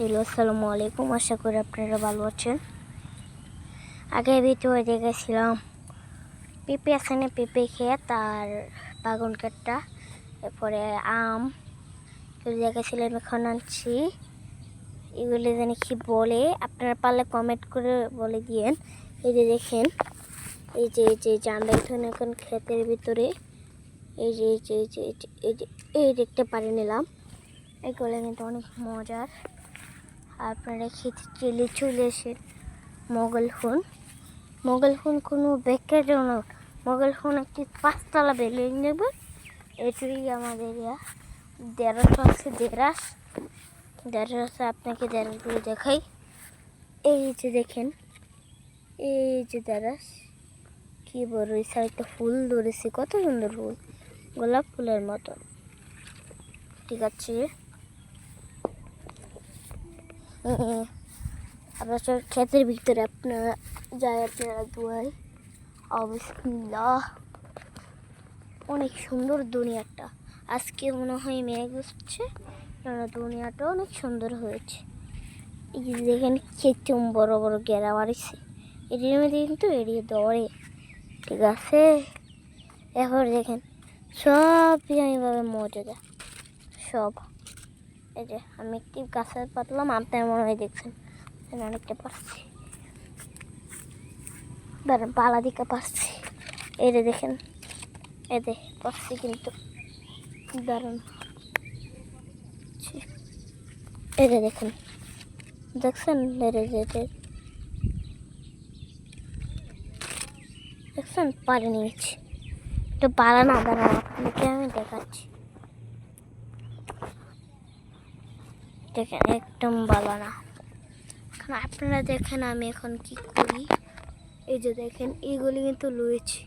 Hello, আসসালামু আলাইকুম। আশা করি আপনারা ভালো আছেন। আগে ভিডিওতে দেখেছিলাম পেঁপে আছে না, পেঁপে ক্ষেত আর বাগান কাঠটা, এরপরে আম দেখেছিলাম। এখন আনছি এগুলি জানি কি বলে, আপনারা পারলে কমেন্ট করে বলে দিয়েন। এই যে দেখেন, এই যে আমরা এখন ক্ষেতের ভিতরে এই যে এই যে এই যে এই যে এই দেখতে পারি নিলাম। এগুলো কিন্তু অনেক মজার। আপনারা খেতে চলে চলে এসে মোগল ফোন কোনো বেকারজনক মোগল ফোন একটি 5তলা বিল্ডিং নেবে। এটাই আমাদের দেরাস আছে। দেরাস আপনাকে দেরাসগুলো দেখাই। এই যে দেখেন, এই যে দেরাস কি বড়, এই সাইডটা ফুল ধরেছে, কত সুন্দর ফুল, গোলাপ ফুলের মতো। ঠিক আছে, আপনার ক্ষেতের ভিতরে আপনারা দুয়াই বিসমিল্লাহ। অনেক সুন্দর দুনিয়াটা। আজকে মনে হয় মেঘ হচ্ছে, দুনিয়াটা অনেক সুন্দর হয়েছে। এই যে দেখেন খেতে বড় বড় গেরা বাড়িছে, এটির মধ্যে কিন্তু এড়িয়ে দৌড়ে। ঠিক আছে, এরপর দেখেন সবই এইভাবে মজা সব। এই যে আমি একটি গাছের পাতলাম, আপনার মনে হয় দেখছেন অনেকটা পারছি, দাঁড়ান পালা দিকে পারছি। এই যে দেখেন, এতে পারছি কিন্তু দারুণ। এই যে দেখেন, দেখছেন দেখছেন পারে নিয়েছি। তো পারা না, দাঁড়ান আপনাকে আমি দেখাচ্ছি। দেখেন একদম ভালো না। এখন আপনারা দেখেন আমি এখন কি করি। এই যে দেখেন এইগুলি কিন্তু লুয়েছি,